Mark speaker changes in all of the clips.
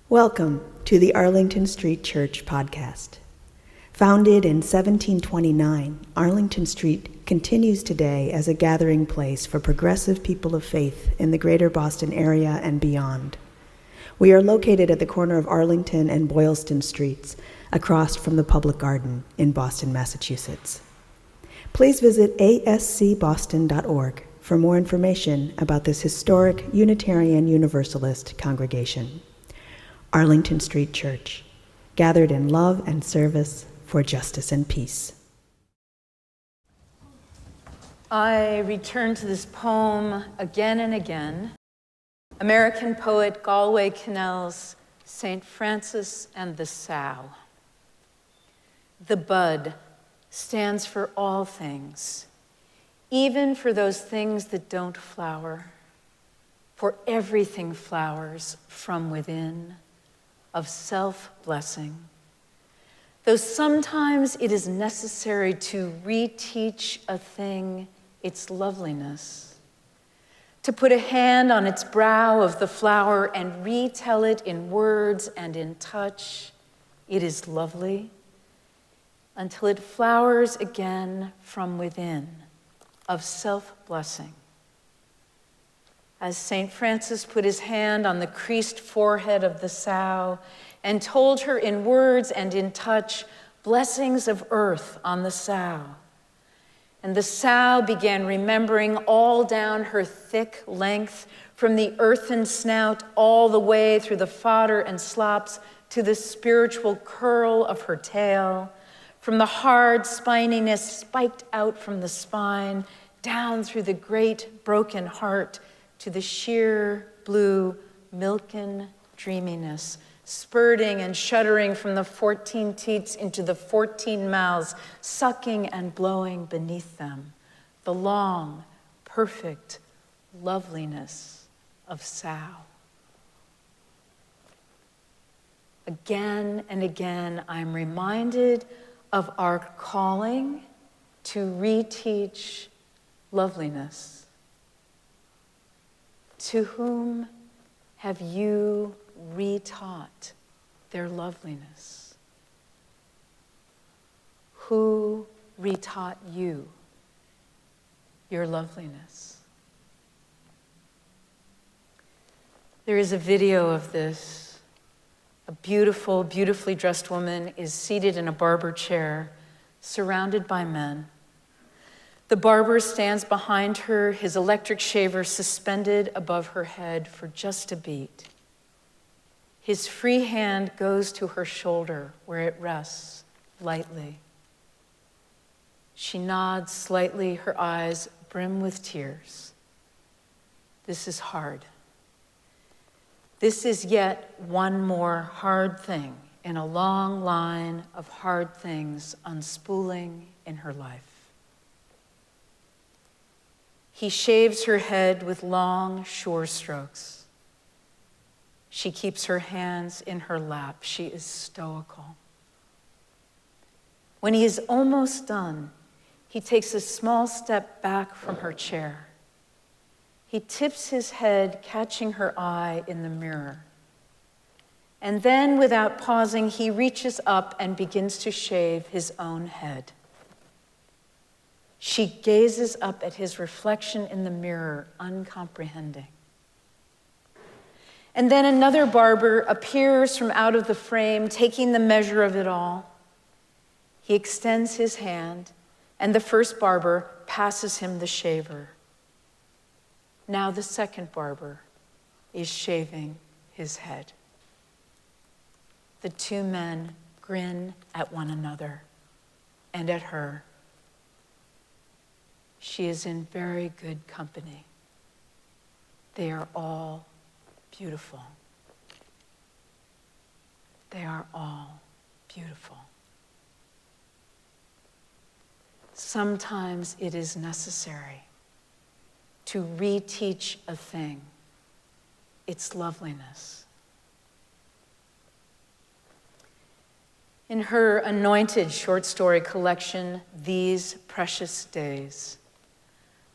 Speaker 1: Welcome to the Arlington Street Church podcast. Founded in 1729, Arlington Street continues today as a gathering place for progressive people of faith in the greater Boston area and beyond. We are located at the corner of Arlington and Boylston Streets, across from the Public Garden in Boston, Massachusetts. Please visit ascboston.org for more information about this historic Unitarian Universalist congregation. Arlington Street Church, gathered in love and service for justice and peace.
Speaker 2: I return to this poem again and again. American poet Galway Kinnell's St. Francis and the Sow. The bud stands for all things, even for those things that don't flower, for everything flowers from within, of self-blessing. Though sometimes it is necessary to reteach a thing its loveliness, to put a hand on its brow of the flower and retell it in words and in touch, it is lovely, until it flowers again from within, of self-blessing. As St. Francis put his hand on the creased forehead of the sow and told her in words and in touch blessings of earth on the sow. And the sow began remembering all down her thick length, from the earthen snout all the way through the fodder and slops to the spiritual curl of her tail, from the hard spininess spiked out from the spine, down through the great broken heart, to the sheer blue milken dreaminess, spurting and shuddering from the 14 teats into the 14 mouths, sucking and blowing beneath them, the long, perfect loveliness of sow. Again and again, I'm reminded of our calling to reteach loveliness. To whom have you retaught their loveliness? Who retaught you your loveliness? There is a video of this. A beautiful, beautifully dressed woman is seated in a barber chair, surrounded by men. The barber stands behind her, his electric shaver suspended above her head for just a beat. His free hand goes to her shoulder where it rests lightly. She nods slightly, her eyes brim with tears. This is hard. This is yet one more hard thing in a long line of hard things unspooling in her life. He shaves her head with long, sure strokes. She keeps her hands in her lap. She is stoical. When he is almost done, he takes a small step back from her chair. He tips his head, catching her eye in the mirror. And then, without pausing, he reaches up and begins to shave his own head. She gazes up at his reflection in the mirror, uncomprehending. And then another barber appears from out of the frame, taking the measure of it all. He extends his hand, and the first barber passes him the shaver. Now the second barber is shaving his head. The two men grin at one another and at her. She is in very good company. They are all beautiful. They are all beautiful. Sometimes it is necessary to reteach a thing its loveliness. In her anointed short story collection, These Precious Days,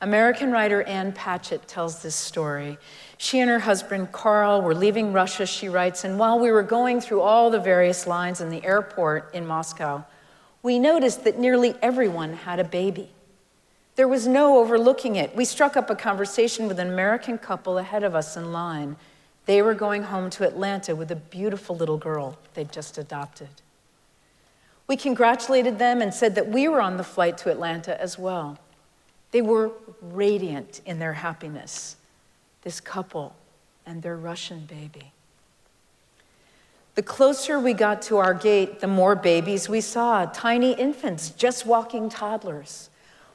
Speaker 2: American writer Ann Patchett tells this story. She and her husband, Carl, were leaving Russia, she writes, and while we were going through all the various lines in the airport in Moscow, we noticed that nearly everyone had a baby. There was no overlooking it. We struck up a conversation with an American couple ahead of us in line. They were going home to Atlanta with a beautiful little girl they'd just adopted. We congratulated them and said that we were on the flight to Atlanta as well. They were radiant in their happiness, this couple and their Russian baby. The closer we got to our gate, the more babies we saw, tiny infants, just walking toddlers.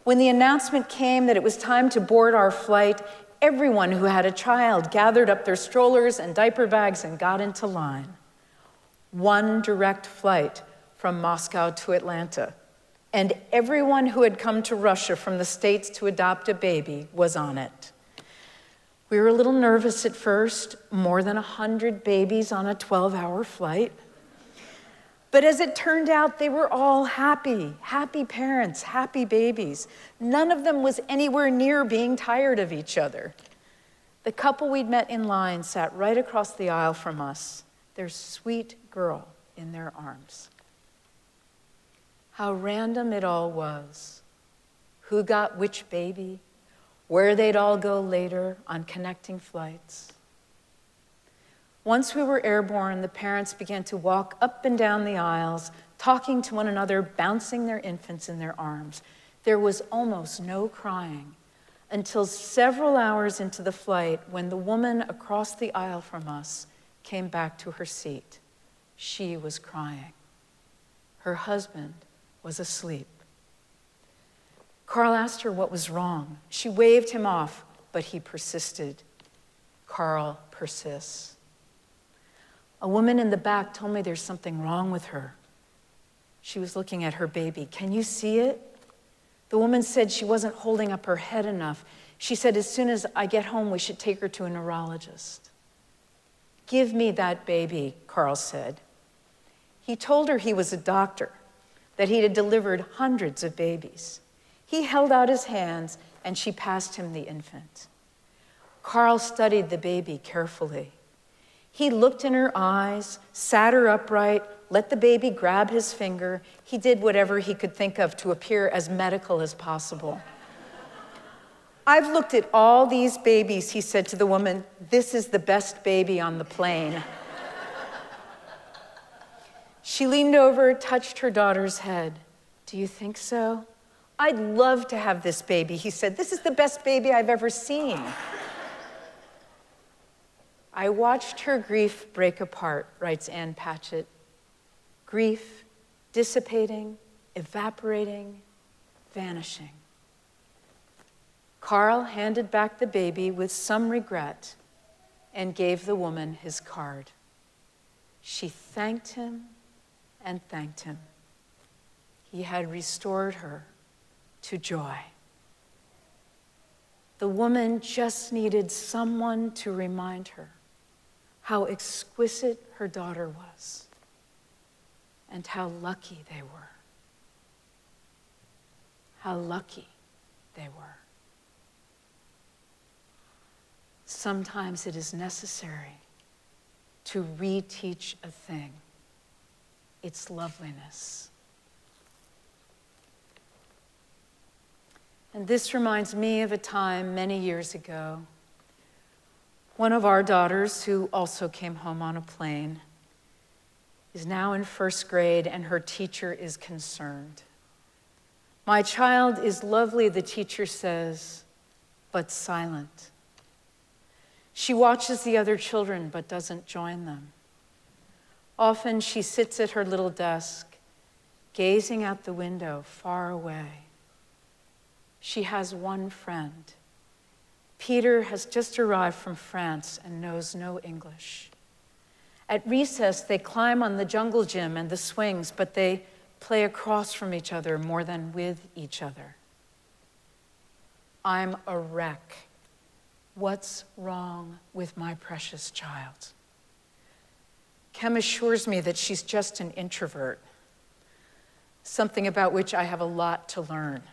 Speaker 2: When the announcement came that it was time to board our flight, everyone who had a child gathered up their strollers and diaper bags and got into line. One direct flight from Moscow to Atlanta, and everyone who had come to Russia from the States to adopt a baby was on it. We were a little nervous at first, more than 100 babies on a 12-hour flight. But as it turned out, they were all happy parents, happy babies. None of them was anywhere near being tired of each other. The couple we'd met in line sat right across the aisle from us, their sweet girl in their arms. How random it all was. Who got which baby, where they'd all go later on connecting flights. Once we were airborne, the parents began to walk up and down the aisles, talking to one another, bouncing their infants in their arms. There was almost no crying until several hours into the flight when the woman across the aisle from us came back to her seat. She was crying. Her husband was asleep. Carl asked her what was wrong. She waved him off, but he persisted. Carl persists. A woman in the back told me there's something wrong with her. She was looking at her baby. Can you see it? The woman said she wasn't holding up her head enough. She said, as soon as I get home, we should take her to a neurologist. Give me that baby, Carl said. He told her he was a doctor, that he had delivered hundreds of babies. He held out his hands, and she passed him the infant. Carl studied the baby carefully. He looked in her eyes, sat her upright, let the baby grab his finger. He did whatever he could think of to appear as medical as possible. I've looked at all these babies, he said to the woman. This is the best baby on the plane. She leaned over, touched her daughter's head. Do you think so? I'd love to have this baby, he said. This is the best baby I've ever seen. I watched her grief break apart, writes Ann Patchett. Grief dissipating, evaporating, vanishing. Carl handed back the baby with some regret and gave the woman his card. She thanked him and thanked him. He had restored her to joy. The woman just needed someone to remind her how exquisite her daughter was and how lucky they were. How lucky they were. Sometimes it is necessary to reteach a thing its loveliness. And this reminds me of a time many years ago. One of our daughters, who also came home on a plane, is now in first grade, and her teacher is concerned. My child is lovely, the teacher says, but silent. She watches the other children, but doesn't join them. Often she sits at her little desk, gazing out the window far away. She has one friend. Peter has just arrived from France and knows no English. At recess, they climb on the jungle gym and the swings, but they play across from each other more than with each other. I'm a wreck. What's wrong with my precious child? Kem assures me that she's just an introvert, something about which I have a lot to learn.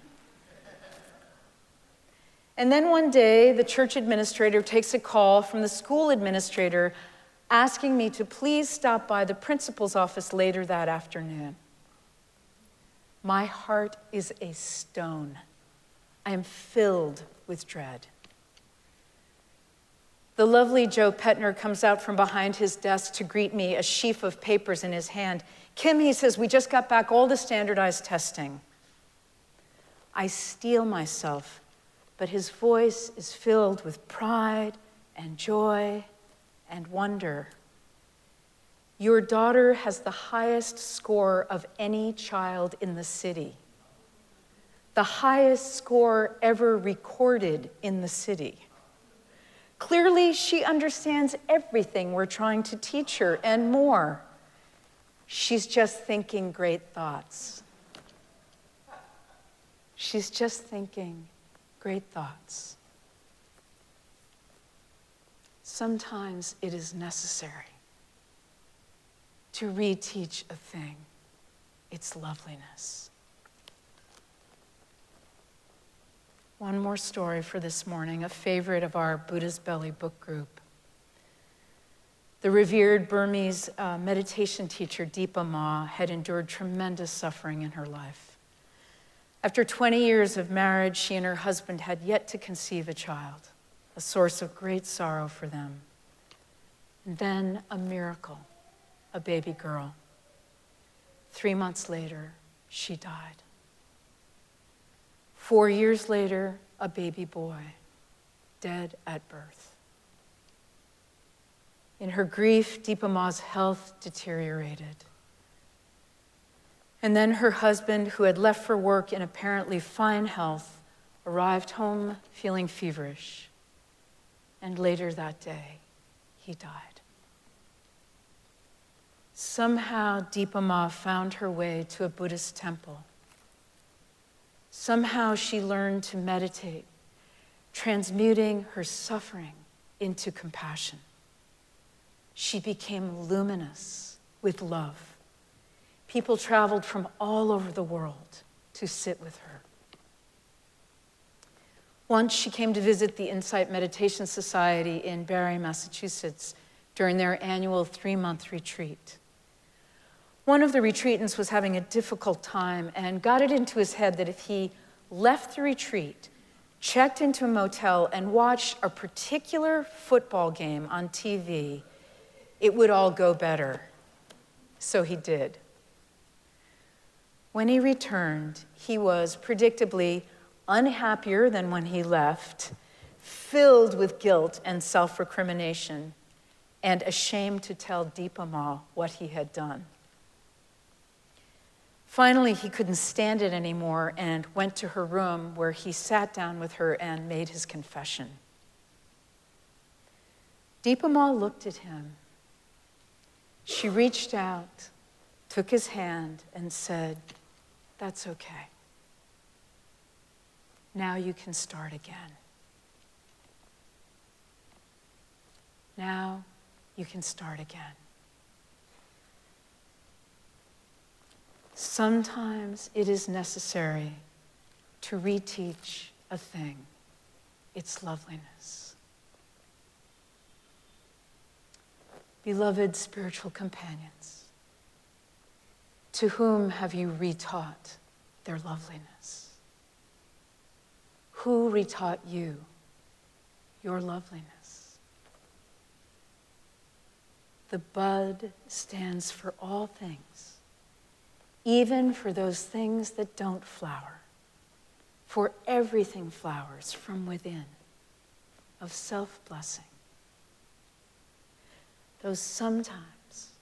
Speaker 2: And then one day, the church administrator takes a call from the school administrator asking me to please stop by the principal's office later that afternoon. My heart is a stone. I am filled with dread. The lovely Joe Petner comes out from behind his desk to greet me, a sheaf of papers in his hand. Kim, he says, we just got back all the standardized testing. I steel myself, but his voice is filled with pride and joy and wonder. Your daughter has the highest score of any child in the city, the highest score ever recorded in the city. Clearly, she understands everything we're trying to teach her and more. She's just thinking great thoughts. She's just thinking great thoughts. Sometimes it is necessary to reteach a thing its loveliness. One more story for this morning, a favorite of our Buddha's Belly book group. The revered Burmese meditation teacher Deepa Ma had endured tremendous suffering in her life. After 20 years of marriage, she and her husband had yet to conceive a child, a source of great sorrow for them. And then a miracle, a baby girl. 3 months later, she died. 4 years later, a baby boy, dead at birth. In her grief, Deepa Ma's health deteriorated. And then her husband, who had left for work in apparently fine health, arrived home feeling feverish. And later that day, he died. Somehow, Deepa Ma found her way to a Buddhist temple. Somehow she learned to meditate, transmuting her suffering into compassion. She became luminous with love. People traveled from all over the world to sit with her. Once she came to visit the Insight Meditation Society in Barre, Massachusetts, during their annual 3-month retreat. One of the retreatants was having a difficult time and got it into his head that if he left the retreat, checked into a motel, and watched a particular football game on TV, it would all go better. So he did. When he returned, he was predictably unhappier than when he left, filled with guilt and self-recrimination, and ashamed to tell Deepa Ma what he had done. Finally, he couldn't stand it anymore and went to her room where he sat down with her and made his confession. Deepa Ma looked at him. She reached out, took his hand, and said, "That's okay. Now you can start again. Now you can start again." Sometimes it is necessary to reteach a thing its loveliness. Beloved spiritual companions, to whom have you retaught their loveliness? Who retaught you your loveliness? The bud stands for all things, even for those things that don't flower. For everything flowers from within, of self-blessing. Though sometimes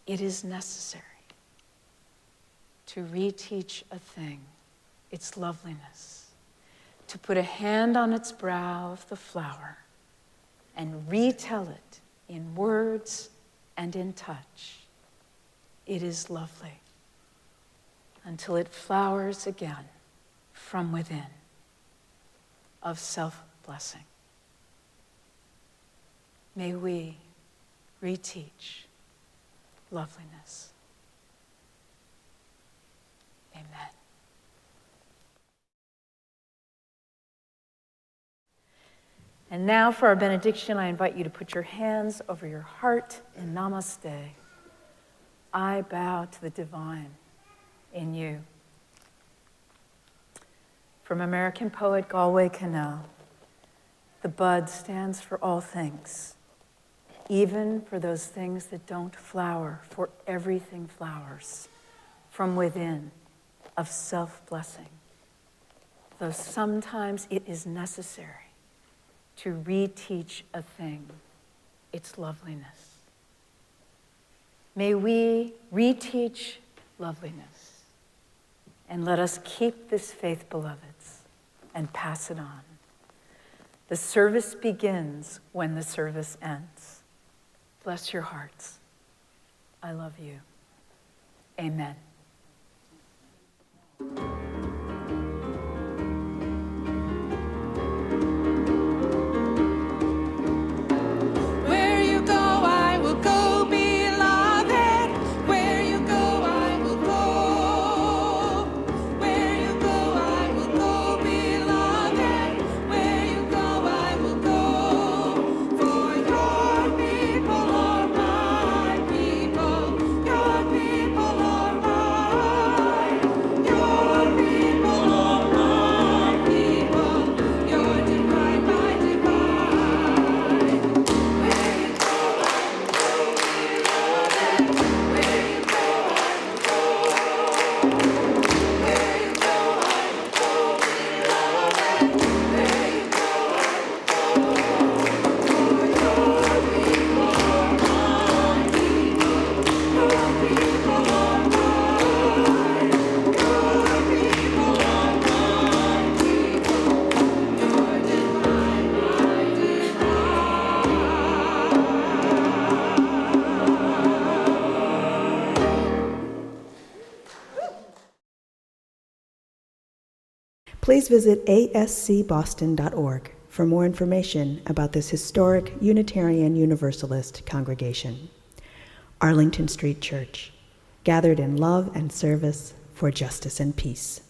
Speaker 2: it is necessary to reteach a thing its loveliness, to put a hand on its brow of the flower and retell it in words and in touch. It is lovely until it flowers again from within of self-blessing. May we reteach loveliness. Amen. And now for our benediction, I invite you to put your hands over your heart in namaste. I bow to the divine in you. From American poet Galway Kinnell, the bud stands for all things, even for those things that don't flower, for everything flowers from within of self-blessing, though sometimes it is necessary to reteach a thing its loveliness. May we reteach loveliness, and let us keep this faith, beloveds, and pass it on. The service begins when the service ends. Bless your hearts. I love you. Amen.
Speaker 1: Please visit ascboston.org for more information about this historic Unitarian Universalist congregation. Arlington Street Church, gathered in love and service for justice and peace.